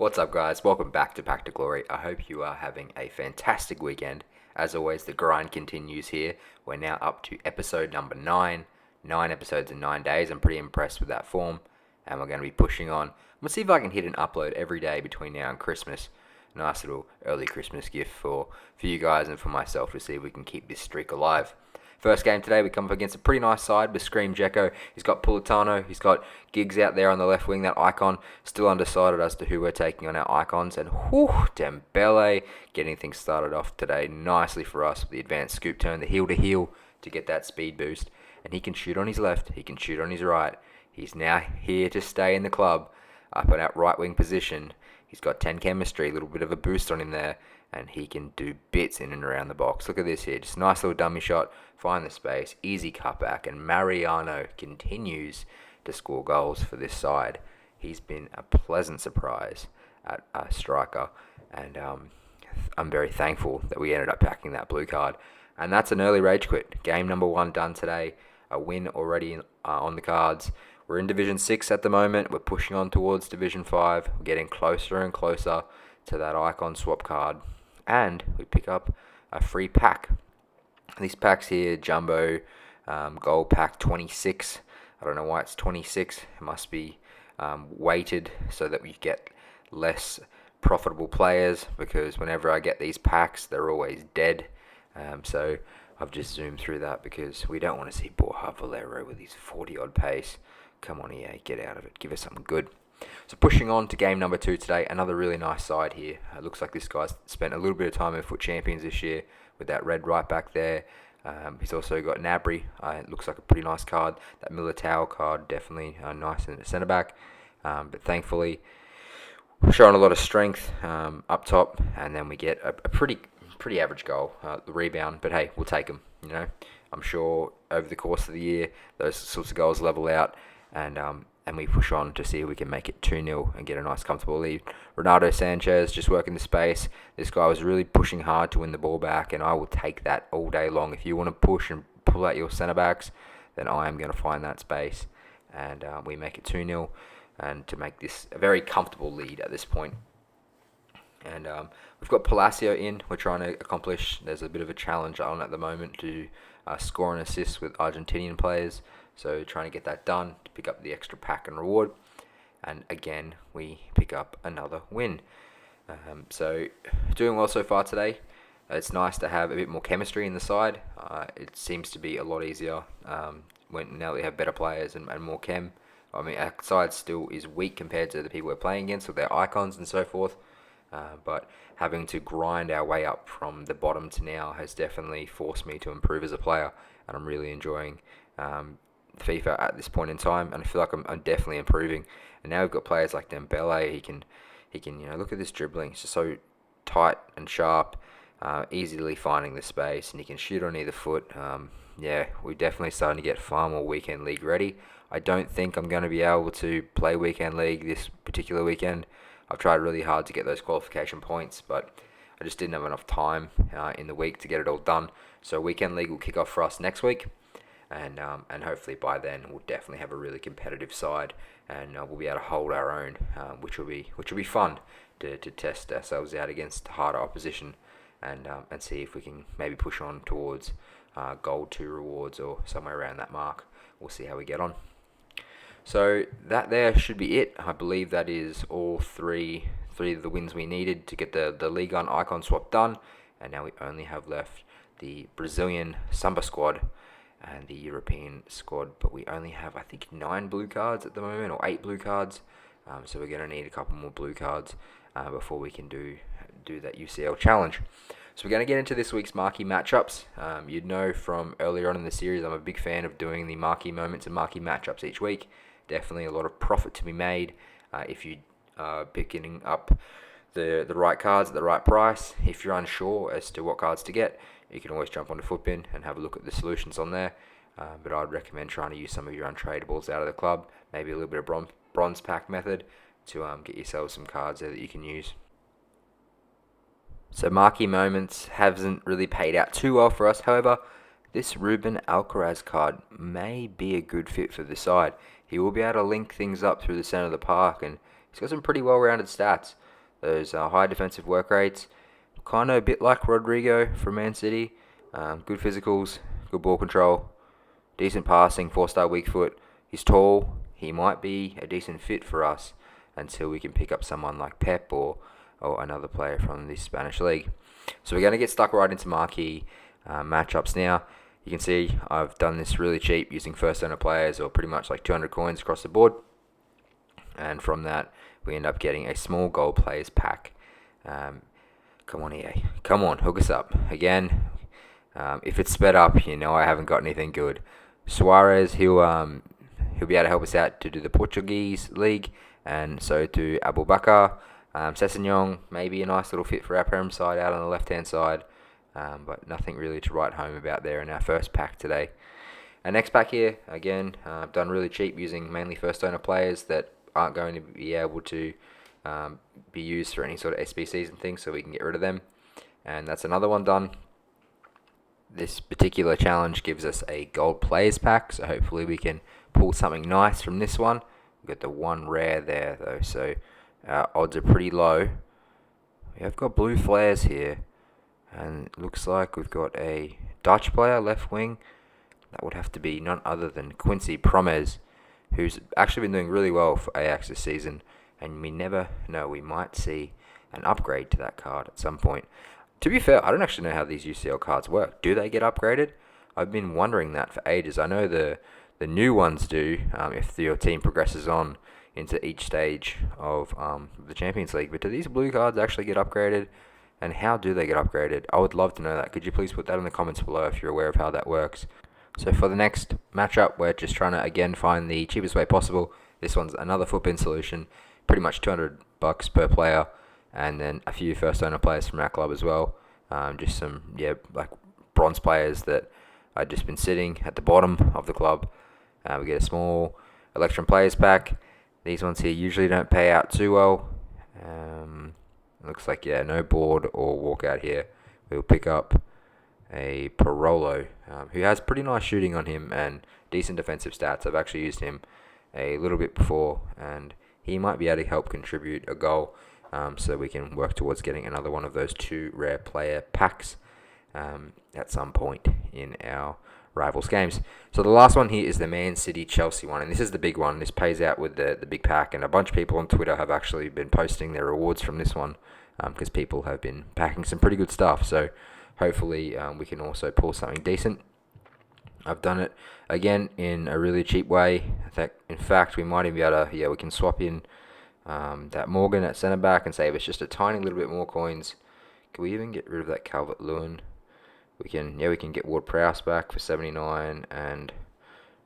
What's up, guys? Welcome back to Back to Glory. I hope you are having a fantastic weekend. As always, the grind continues here. We're now up to episode number 9. 9 episodes in 9 days. I'm pretty impressed with that form, and we're going to be pushing on. I'm going to see if I can hit an upload every day between now and Christmas. Nice little early Christmas gift for you guys and for myself to see if we can keep this streak alive. First game today, we come up against a pretty nice side with Scream Jekko. He's got Pulitano, he's got Giggs out there on the left wing, that icon. Still undecided as to who we're taking on our icons. And Dembele getting things started off today nicely for us with the advanced scoop turn, the heel to heel to get that speed boost. And he can shoot on his left, he can shoot on his right. He's now here to stay in the club, up in our right wing position. He's got 10 chemistry, a little bit of a boost on him there, and he can do bits in and around the box. Look at this here, just a nice little dummy shot, find the space, easy cutback, and Mariano continues to score goals for this side. He's been a pleasant surprise at a striker, and I'm very thankful that we ended up packing that blue card. And that's an early rage quit. Game number 1 done today, a win already on the cards. We're in Division 6 at the moment. We're pushing on towards Division 5. We're getting closer and closer to that icon swap card. And we pick up a free pack. These packs here, Jumbo Gold Pack 26. I don't know why it's 26. It must be weighted so that we get less profitable players, because whenever I get these packs, they're always dead. So I've just zoomed through that because we don't want to see Borja Valero with his 40-odd pace. Come on, EA, get out of it. Give us something good. So pushing on to game number 2 today, another really nice side here. It looks like this guy's spent a little bit of time in Foot Champions this year with that red right back there. He's also got Nabry. It looks like a pretty nice card. That Militao card, definitely nice in the centre back. But thankfully, we're showing a lot of strength up top, and then we get a pretty average goal, the rebound. But hey, we'll take them. You know, I'm sure over the course of the year, those sorts of goals level out, and we push on to see if we can make it 2-0 and get a nice comfortable lead. Renato Sanchez just working the space. This guy was really pushing hard to win the ball back, and I will take that all day long. If you want to push and pull out your centre backs, then I am going to find that space, and we make it 2-0, and to make this a very comfortable lead at this point. And we've got Palacio in. We're trying to accomplish. There's a bit of a challenge on at the moment to score and assist with Argentinian players. So trying to get that done to pick up the extra pack and reward. And again, we pick up another win. So doing well so far today. It's nice to have a bit more chemistry in the side. It seems to be a lot easier when now we have better players and more chem. I mean, our side still is weak compared to the people we're playing against with their icons and so forth. But having to grind our way up from the bottom to now has definitely forced me to improve as a player, and I'm really enjoying FIFA at this point in time, and I feel like I'm definitely improving. And now we've got players like Dembele. He can look at this dribbling. It's just so tight and sharp, easily finding the space, and he can shoot on either foot. Yeah, we're definitely starting to get far more weekend league ready. I don't think I'm going to be able to play weekend league this particular weekend. I've tried really hard to get those qualification points, but I just didn't have enough time in the week to get it all done. So weekend league will kick off for us next week, and hopefully by then we'll definitely have a really competitive side, and we'll be able to hold our own, which will be fun to test ourselves out against harder opposition, and see if we can maybe push on towards gold 2 rewards or somewhere around that mark. We'll see how we get on. So that there should be it. I believe that is all three of the wins we needed to get the Ligue 1 icon swap done. And now we only have left the Brazilian Samba squad and the European squad. But we only have, I think, 9 blue cards at the moment, or 8 blue cards. So we're going to need a couple more blue cards before we can do that UCL challenge. So we're going to get into this week's marquee matchups. You'd know from earlier on in the series, I'm a big fan of doing the marquee moments and marquee matchups each week. Definitely a lot of profit to be made if you are picking up the right cards at the right price. If you're unsure as to what cards to get, you can always jump onto Footbin and have a look at the solutions on there. But I'd recommend trying to use some of your untradables out of the club, maybe a little bit of bronze pack method to get yourself some cards there that you can use. So marquee moments hasn't really paid out too well for us. However, this Ruben Alcaraz card may be a good fit for the side. He will be able to link things up through the centre of the park, and he's got some pretty well-rounded stats. those high defensive work rates. Kind of a bit like Rodrigo from Man City. Good physicals, good ball control, decent passing, 4-star weak foot. He's tall. He might be a decent fit for us until we can pick up someone like Pep or another player from the Spanish league. So we're going to get stuck right into marquee matchups now. You can see I've done this really cheap using first owner players or pretty much like 200 coins across the board. And from that, we end up getting a small gold players pack. Come on, EA. Come on, hook us up. Again, if it's sped up, you know I haven't got anything good. Suarez, he'll be able to help us out to do the Portuguese league, and so to Abubakar. Sessegnon, maybe a nice little fit for our Prem side out on the left-hand side, but nothing really to write home about there in our first pack today. Our next pack here, again, I've done really cheap using mainly first owner players that aren't going to be able to be used for any sort of SBCs and things, so we can get rid of them. And that's another one done. This particular challenge gives us a gold players pack, so hopefully we can pull something nice from this one. We've got the one rare there though, so our odds are pretty low. We have got blue flares here, and it looks like we've got a Dutch player left wing. That would have to be none other than Quincy Promes, who's actually been doing really well for Ajax this season, and we never know, we might see an upgrade to that card at some point. To be fair, I don't actually know how these UCL cards work. Do they get upgraded? I've been wondering that for ages. I know the new ones do, if your team progresses on into each stage of the Champions League. But do these blue cards actually get upgraded? And how do they get upgraded? I would love to know that. Could you please put that in the comments below if you're aware of how that works? So for the next matchup, we're just trying to, again, find the cheapest way possible. This one's another footbin solution. Pretty much $200 per player. And then a few first owner players from our club as well. Just some, like bronze players that I've just been sitting at the bottom of the club. We get a small Electrum players pack. These ones here usually don't pay out too well. Looks like, no board or walkout here. We'll pick up a Parolo, who has pretty nice shooting on him and decent defensive stats. I've actually used him a little bit before, and he might be able to help contribute a goal, so we can work towards getting another one of those 2 rare player packs at some point in our rivals games. So the last one here is the Man City Chelsea one, and this is the big one. This pays out with the big pack, and a bunch of people on Twitter have actually been posting their rewards from this one, because people have been packing some pretty good stuff. So hopefully we can also pull something decent. I've done it again in a really cheap way. In fact, we might even be able to, we can swap in that Morgan at centre back and save us just a tiny little bit more coins. Can we even get rid of that Calvert-Lewin? We can get Ward-Prowse back for 79, and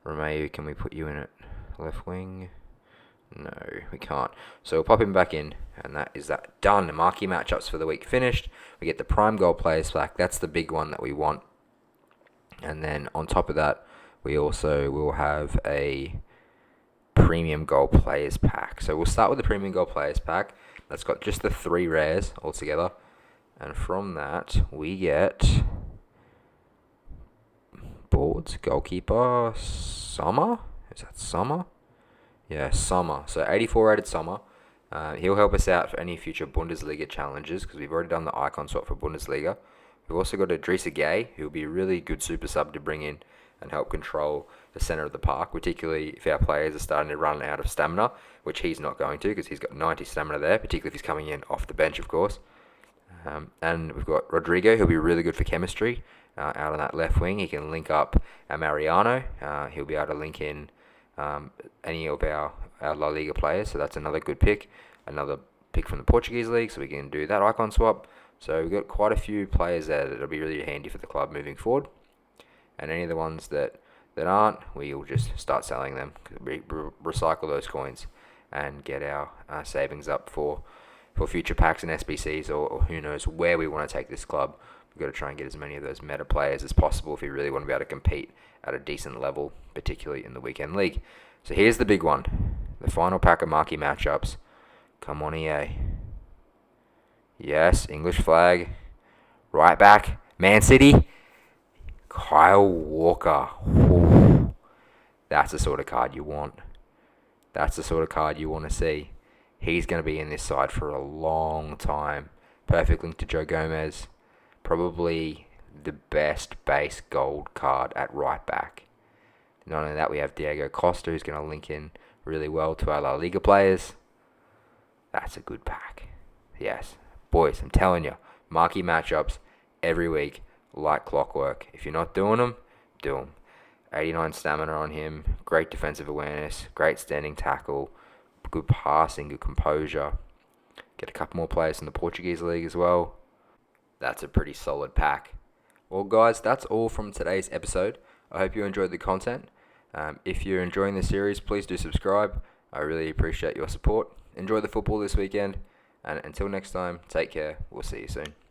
Romeo, can we put you in at left wing? No, we can't. So we'll pop him back in, and that is that done. The marquee matchups for the week finished. We get the prime gold players back. That's the big one that we want. And then on top of that, we also will have a premium gold players pack. So we'll start with the premium gold players pack. That's got just the 3 rares altogether. And from that, we get boards, goalkeeper, Sommer. Is that Sommer? Yeah, Sommer. So 84 rated Sommer. He'll help us out for any future Bundesliga challenges, because we've already done the icon swap for Bundesliga. We've also got Idrissa Gueye, who'll be a really good super sub to bring in and help control the centre of the park, particularly if our players are starting to run out of stamina, which he's not going to, because he's got 90 stamina there, particularly if he's coming in off the bench, of course. And we've got Rodrigo, who'll be really good for chemistry out on that left wing. He can link up Mariano. He'll be able to link in any of our La Liga players, so that's another good pick. Another pick from the Portuguese league, so we can do that icon swap. So we've got quite a few players there that'll be really handy for the club moving forward. And any of the ones that aren't, we'll just start selling them. Recycle those coins and get our savings up for future packs and SBCs, or who knows where we want to take this club. We've got to try and get as many of those meta players as possible if we really want to be able to compete at a decent level, particularly in the weekend league. So here's the big one, the final pack of marquee matchups. Come on, EA. Yes, English flag. Right back, Man City. Kyle Walker. Ooh, that's the sort of card you want. That's the sort of card you want to see. He's going to be in this side for a long time. Perfect link to Joe Gomez. Probably the best base gold card at right back. Not only that, we have Diego Costa, who's going to link in really well to our La Liga players. That's a good pack. Yes. Boys, I'm telling you, marquee matchups every week like clockwork. If you're not doing them, do them. 89 stamina on him, great defensive awareness, great standing tackle, good passing, good composure. Get a couple more players in the Portuguese league as well. That's a pretty solid pack. Well, guys, that's all from today's episode. I hope you enjoyed the content. If you're enjoying the series, please do subscribe. I really appreciate your support. Enjoy the football this weekend. And until next time, take care. We'll see you soon.